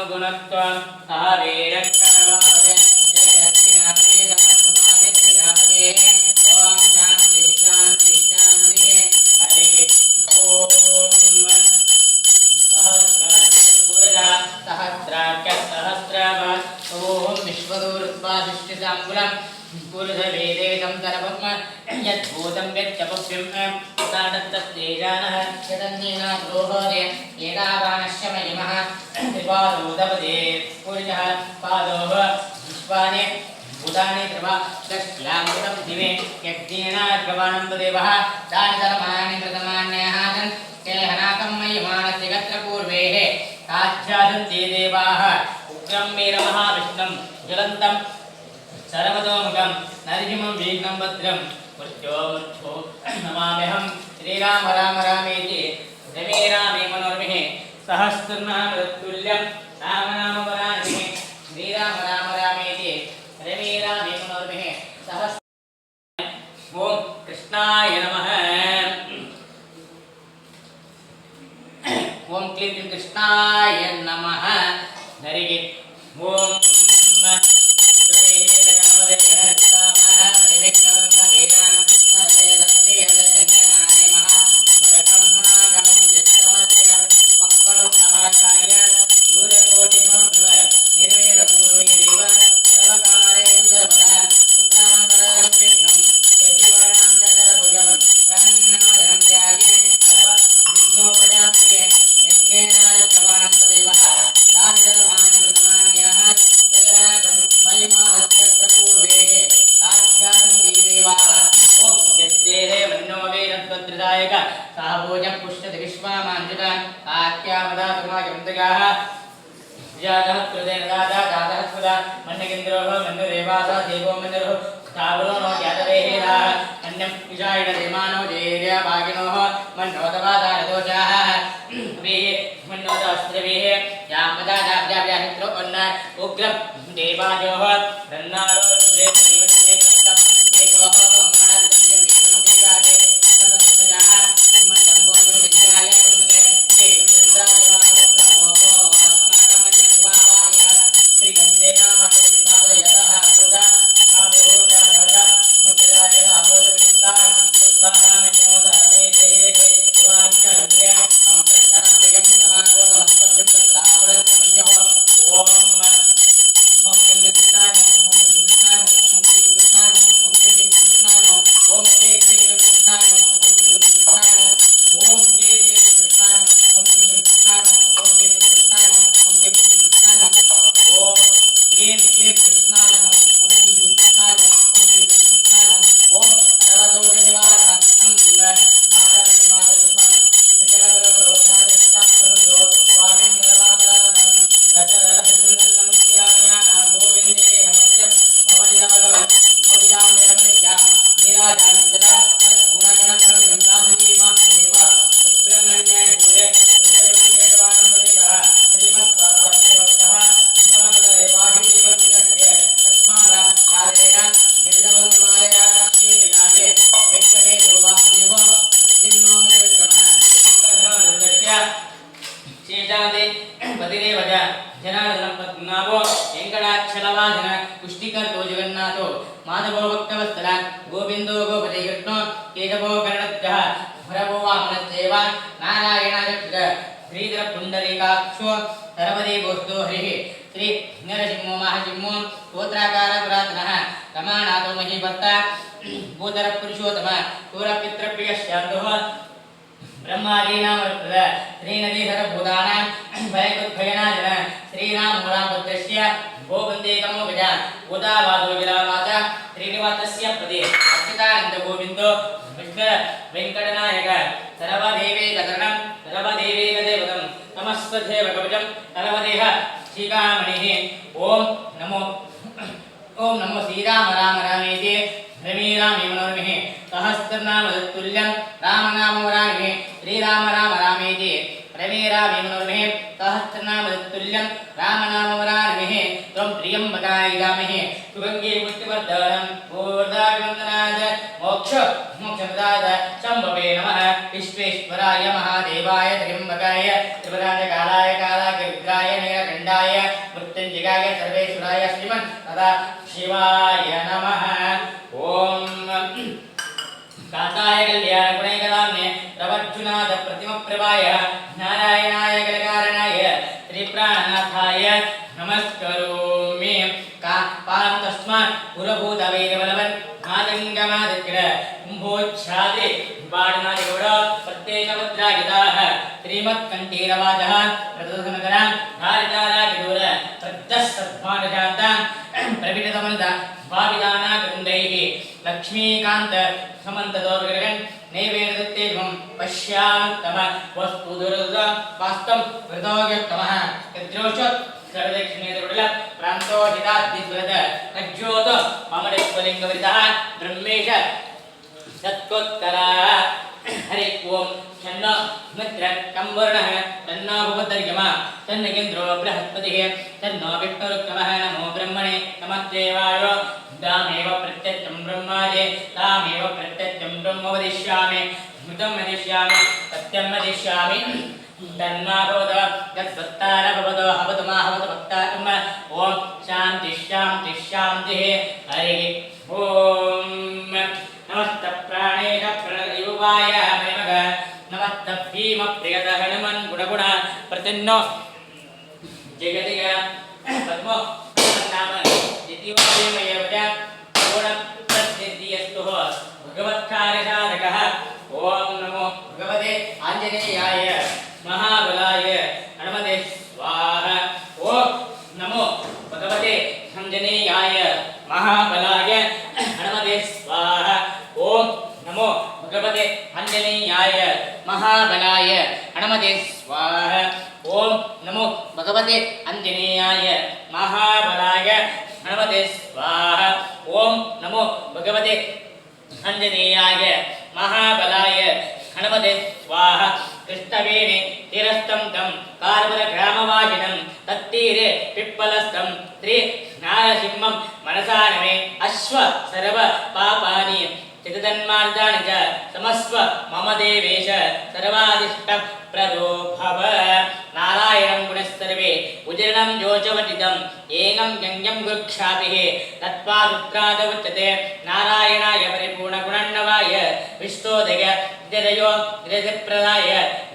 गुणत्वं अहवीरक्षणवादे जयश्रीनाथेदमस्तुमादित्रिजातवे ओम शांति शांति शांति हरि ओम सहस्राख्य सहस्राभास ओम विश्वदूरत्वादिष्टिसाङ्गुलं पुरुषवेदेशं तरपम यद्भूतं यच्चपुष्यं साडत्तस्तेजानः यदन्येन द्रोहोदे एकावानस्य महिमः त्रिपादोदपदे पुरुषः पादोः विश्वानि भूतानि त्रिवा दश्यामृतं दिवे यज्ञेनार्घवाणं देवः तानि धर्माणि प्रथमान्यहासन् केहनाकं मयिमानस्य गत्र पूर्वेः काच्छादन्ते देवाः उग्रं वीरमहाविष्णुं ज्वलन्तं सर्वतोमुखं नरसिंहं विघ्नं भद्रं मृत्यो नमाम्यहं श्रीराम राम रामेति रमे रामे मनोरमे सहस्रनाम तत्तुल्यं राम नाम वरानमे श्रीराम राम रामेति रमे रामे मनोरमे सहस्र ओम कृष्णाय नमः ओम क्लीं कृष्णाय नमः हरिः ओम साभोजं पुष्टति विश्वामान्वितान् आख्यामदातुमाजमन्तगाः जातः कृतेन दादा दातः सुदा मन्यकेन्द्रोः मन्युदेवासा देवो मन्युः स्थावरो नो जातवेहेराः अन्यं विषायण देमानो जयेर्या भागिनोः मन्नोदवादारदोषाः वेः मन्नोदास्त्रवेः यामदादाब्जाव्याहित्रो अन्ना उग्रं देवाजोः रन्नारो द्वे जीवस्ते कष्टम् एकोः अम्मणादिदम्यं वेदं देवादे सततसयाः पुष्टिकर्तो जगन्नाथो माधवो भक्तवत्सल गोविंदो गोपते कृष्णो केशवो गणज्ञः भरवो वामनश्चैव नारायणादित्य श्रीधर पुंडरीकाक्षो सर्वदेवोऽस्तो हरिः श्री नरसिंहो महासिंहो स्तोत्राकार पुरातनः रमानाथो महीभर्ता भूधर पुरुषोत्तम पूरपितृप्रियश्चान्दुः ब्रह्मादीनामर्पद श्रीनदीधर भूतानां भयकुद्भयनाशन श्रीरामपुरापत्रस्य गोवन्देकमो गज उदावादो विलावाच श्रीनिवासस्य प्रदे अच्युतानन्द गोविन्दो विष्णु वेङ्कटनायक सर्वदेवैकतरणं सर्वदेवैकदेवतं नमस्तेव कवचं सर्वदेह श्रीकामणिः ओम नमो श्रीराम राम रामेति रमे रामे मनोरमे सहस्रनाम तत्तुल्यं राम नाम वरानमे श्रीराम राम रामेति रमे रामे मनोरमे सहस्रनाम तत्तुल्यं राम नाम वरानमे त्वं प्रियं वदामहे सुगंगे पुष्टिवर्धनं पूर्णाभिवन्दनाद मोक्षप्रदाय शम्भवे नमः विश्वेश्वराय महादेवाय त्र्यंबकाय त्रिपुरांतकालाय कालाग्निरुद्राय नीलकंठाय मृत्युंजयाय सर्वेश्वराय श्रीमन् सदा शिवाय नमः। ओम काताय कल्याण गुणैकदाम्ने प्रवर्जुनाथ प्रतिम प्रभाय नारायणाय कलकारणाय त्रिप्राणनाथाय नमस्करोमि। का पां तस्मात् पुरभूत वैरवलवन् मादङ्गमादित्य कुम्भोच्छादि बाणनादिगौड प्रत्येकमुद्रागिताः श्रीमत्कण्ठीरवाचः प्रदोषनगरां धारितारागिदूर प्रद्दस्सद्मानशान्तां प्रविटतमन्त भाविदानागन्धैः लक्ष्मीकान्त समन्तदोर्गरगन् नैवेदत्तेभं पश्यान्तम वस्तु दुर्ग वास्तं वृतोग्यक्तमः यद्रोषत् सर्वदक्षिणेदुर्ल प्रान्तोहिताद्दिव्रत अज्योत ममडेश्वलिङ्गवरितः ब्रह्मेश सत्कोत्तरा हरि ओं शन्नो मित्र कंवर्णः तन्नो भवद्र्यमा तन्नगेन्द्रो बृहस्पतिः तन्नो विष्णुरुत्तमः नमो ब्रह्मणे नमः देवाय दामेव प्रत्यक्षं ब्रह्मादे तामेव प्रत्यक्षं ब्रह्म वदिष्यामि मृतं वदिष्यामि सत्यं वदिष्यामि तन्मा भवत यत्सत्तार भवतो हवतु मा हवतु भक्तात्म ओम शान्ति शान्ति शान्तिः हरिः ओम नमस्त प्राणेश प्रणयुवाय मेमग नमस्त भीम प्रियत हनुमन् गुणगुण प्रतिन्नो जगदिग पद्मो नाम दितिवायमयवज गुण प्रसिद्धियस्तु भगवत्कार्यसाधकः ओम नमो भगवते आञ्जनेयाय महाबलाय हनुमते स्वाहा। ओम नमो भगवते आञ्जनेयाय महाबलाय हनुमते स्वाहा। ओम नमो भगवते आञ्जनेयाय महाबलाय हनुमते स्वाहा। ओम नमो भगवते आञ्जनेयाय महाबलाय हनुमते स्वाहा। ओम नमो भगवते आञ्जनेयाय महाबलाय हनुमते स्वाहा। कृष्णवेणे तीरस्थं तं कार्बलग्रामवासिनं तत्तीरे पिप्पलस्थं त्रिनारसिंहं मनसा नमे अश्व सर्व पापानि चितन्मार्गाणि च समस्व मम देवेश सर्वादिष्टप्रदो भव। नारायणं गुणस्सर्वे उदीर्णं जोजवटितं येनं गङ्गं गुरुक्षाभिः तत्त्वादुत्रादवच्यते। नारायणाय परिपूर्णगुणर्णवाय विष्णोदय हृदयो हृदयप्रदाय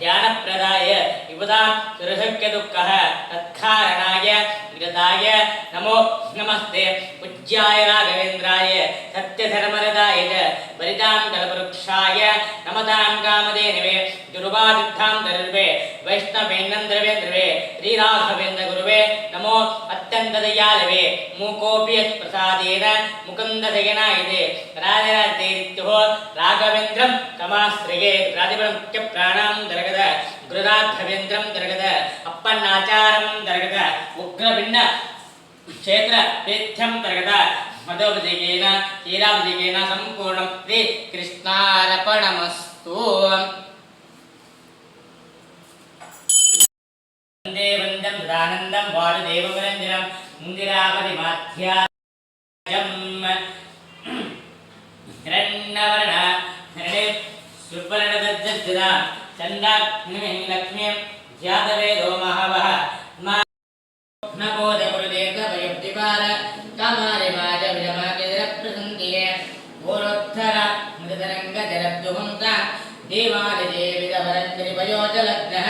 ध्यानप्रदाय विबुधां सुरसख्यदुःखः तत्कारणाय विगताय नमो नमस्ते। पूज्याय राघवेन्द्राय सत्यधर्मरदाय च परितां कल्पवृक्षाय नमतां कामधेनवे दुर्वादित्थां दर्वे वैष्णवेन्द्रवेन्द्रवे श्रीराघवेन्द्र गुरुवे नमो अत्यन्तदयालवे मूकोऽपि यत्प्रसादेन मुकुन्दशयनायते राजराजेरित्युः राघवेन्द्रं तमाश्रये राजबलं मुख्यप्राणां दरगद गुरुराघवेन्द्रं दरगद अप्पन्नाचारं दरगद उग्रभिन्न क्षेत्र तीर्थं दरगद मधोपदेशेन श्रीरामदेशेन सम्पूर्णं श्रीकृष्णार्पणमस्तु। वन्दे वन्दं सदानन्दं वासुदेववरञ्जनं मुन्दिरापतिमाध्यायम् हिरण्यवर्ण हरिणे सुवर्णदज्जदा चन्दाग्निं लक्ष्मीं जातवेदो महावः नबोधपुरदेकवयुक्तिपार कामारिमाज विजमाकिरप्रसन्तिये घोरोत्थर मृतरङ्गजरद्युहन्ता देवादिदेविदवरञ्जलिपयोजलग्नः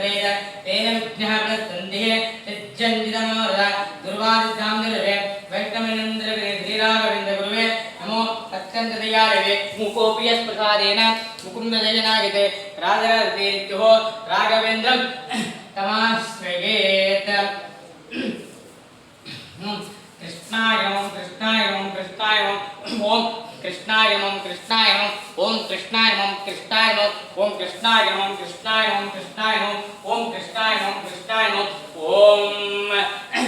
विघ्नः प्रणतन्दिः यज्जन्दितमोरदा दुर्वादितां निर्वे वैष्णवेन्द्रवे श्रीराघवेन्द्र गुरुवे नमो अत्यन्तदयालवे मुकोऽपि यत्प्रसादेन मुकुन्दजयनायते राजराजतेरित्युः राघवेन्द्रं तमाश्रयेत् कृष्णाय नमः कृष्णाय नमः कृष्णाय नमः ओम कृष्णाय नमः कृष्णाय नमः ओम कृष्णाय नमः कृष्णाय नमः ओम कृष्णाय नमः कृष्णाय नमः कृष्णाय नमः ओम कृष्णाय नमः कृष्णाय नमः ओम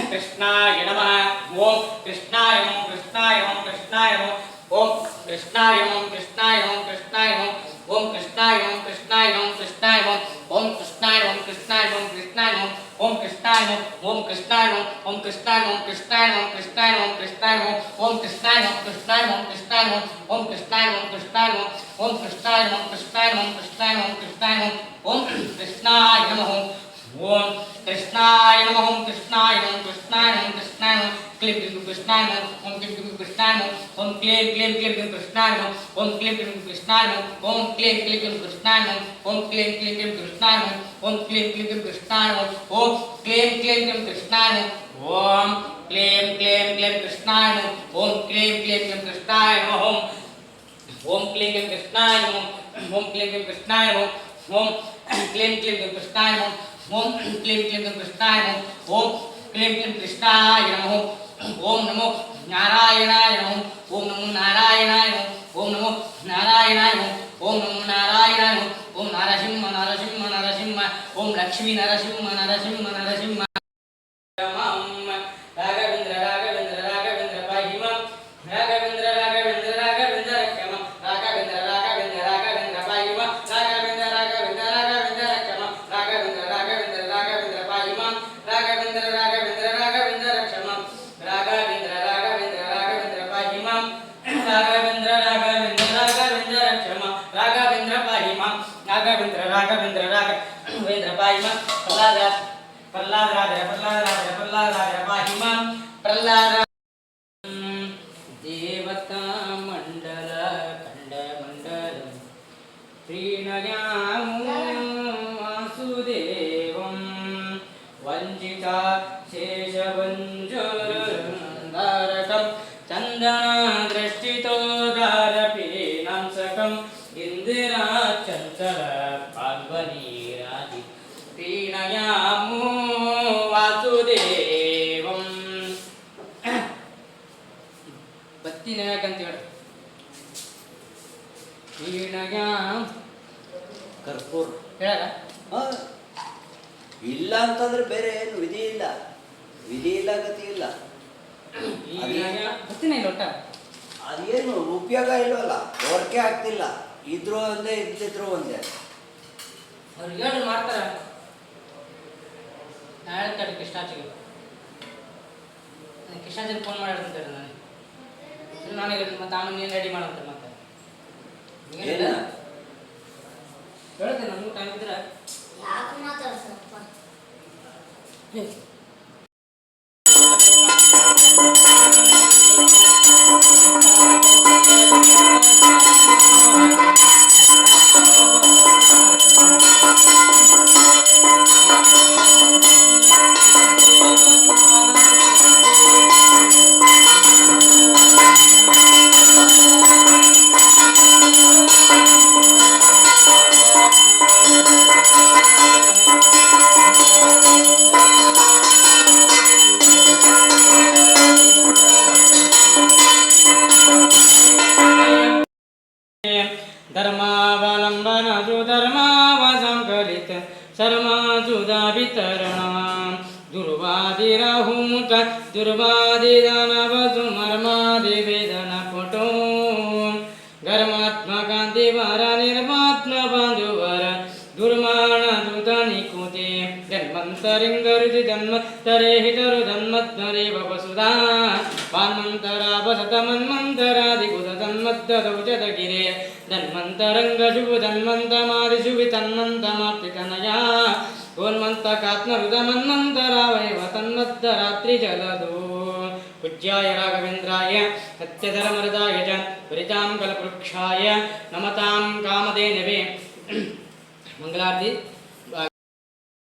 कृष्णाय नमः ओम कृष्णाय नमः कृष्णाय नमः कृष्णाय नमः ओम कृष्णाय नमः कृष्णाय नमः कृष्णाय नमः ओम कृष्णाय नमः कृष्णाय नमः कृष्णाय नमः ओम कृष्णाय नमः कृष्णाय नमः कृष्णाय नमः ओम कृष्णाय नमः ओम कृष्णाय नमः ओम कृष्णाय नमः कृष्णाय नमः कृष्णाय नमः कृष्णाय नमः ओम कृष्णाय नमः कृष्णाय नमः कृष्णाय नमः ओम कृष्णाय नमः कृष्णाय नमः ओम कृष्णाय नमः कृष्णाय नमः कृष्णाय नमः कृष्णाय नमः ओम कृष्णाय नमः ओम कृष्णाय नमः ओम कृष्णाय नमः कृष्णाय नमः कृष्णाय नमः क्लीं क्लीं कृष्णाय नमः ओम क्लीं क्लीं कृष्णाय नमः ओम क्लीं क्लीं क्लीं कृष्णाय नमः ओम क्लीं क्लीं कृष्णाय नमः ओम क्लीं क्लीं कृष्णाय नमः ओम क्लीं क्लीं कृष्णाय नमः ओम क्लीं क्लीं कृष्णाय नमः ओम क्लीं क्लीं कृष्णाय नमः ओम क्लीं क्लीं कृष्णाय नमः ओम क्लीं क्लीं कृष्णाय नमः ओम क्लीं कृष्णाय नमः ओम क्लीं कृष्णाय नमः ओम क्लीं कृष्णाय नमः ओम क्लीं कृष्णाय नमः ओम क्लीं कृष्णाय नमः ओम नमो नारायणाय नमः ओम नमो नारायणाय नमः ओम नमो नारायणाय नमः ओम नमो नारायणाय नमः ओम नरसिंह नरसिंह नरसिंह ओम लक्ष्मी नरसिंह नरसिंह नरसिंह राघवेन्द्र राघवेन्द्र राघवेन्द्र पाहि मां राघवेन्द्र राघवेन्द्र राघवेन्द्र रक्ष मां राघवेन्द्र राघवेन्द्र राघवेन्द्र पाहि मां राघवेन्द्र राघवेन्द्र राघवेन्द्र रक्ष मां राघवेन्द्र राघवेन्द्र राघवेन्द्र पाहि मां राघवेन्द्र राघवेन्द्र राघवेन्द्र रक्ष मां राघवेन्द्र राघवेन्द्र राघवेन्द्र पाहि मां राघवेन्द्र राघवेन्द्र राघवेन्द्र रक्ष मां राघवेन्द्र पाहि मां राघवेन्द्र राघवेन्द्र राघवेन्द्र पाहि मां प्रह्लाद पाहि मां प्रह्लाद देवता मंडल खंड मंडल प्रीणयामो वासुदेवं वंचिता शेषवंजरं चंदन दृष्टितो दारपीनांसकं इंदिरा चंचल पाल्वनीराजि प्रीणयामो वासुदेवं बत्ती नेನಕಂತ ಹೇಳು ಪ್ರೀಣಯಾಂ ಕರ್ಪೂರ ಹೇಳಲ್ಲ ಇಲ್ಲ ಅಂತಂದ್ರೆ ಬೇರೆ ಏನು ವಿಧಿ ಇಲ್ಲ ಗತಿ ಇಲ್ಲ ಬತ್ತೀನಿ ಇಲ್ಲ ಒಟ್ಟ ಅದೇನು ಉಪಯೋಗ ಇಲ್ವಲ್ಲ ವರ್ಕೆ ಆಗ್ತಿಲ್ಲ ಇದ್ರು ಒಂದೇ ಇದ್ದಿದ್ರು ಒಂದೇ ಅವ್ರು ಹೇಳಿ ಮಾಡ್ತಾರ ನಾಳೆ ತಡಿ ಕೃಷ್ಣಾಚಿಗೆ ಕೃಷ್ಣಾಚಿಗೆ ಫೋನ್ ಮಾಡಿರ್ತಾರೆ ನನಗೆ ಮತ್ತೆ ಆಮೇಲೆ ನೀನು ರೆಡಿ ಮಾಡಂತ ಮತ್ತೆ ಹೇಳ್ತೇನೆ ನಮಗೂ ಟೈಮ್ ಇದ್ರೆ ಯಾಕೆ ಮಾತಾಡ್ಸಪ್ಪ धर्मावलंबन धर्मावसंकलित सर्माजुदा वितरण दुर्वादिरहुमुख दुर्वादिदानवसुमर्मादिवेदन पटो धर्मात्मकांतिवर निर्मात्म बंधुवर दुर्मान दूतनिकुते जन्मंतरिंगरुति जन्मत्तरे हितरु जन्मत्तरे वसुधा पान्मंतरा वसतमन्मंतरादिगुद तन्मत्तदौचतगिरे धन्वन्तरङ्गशुभ धन्वन्तमादिशुभि तन्वन्तमाप्तितनया गोन्मन्तकात्मरुदमन्मन्तरावैव तन्मत्तरात्रिजलदो पूज्याय राघवेन्द्राय सत्यधर्मरदाय च परितां कल्पवृक्षाय नमतां कामधेनवे मंगलारती।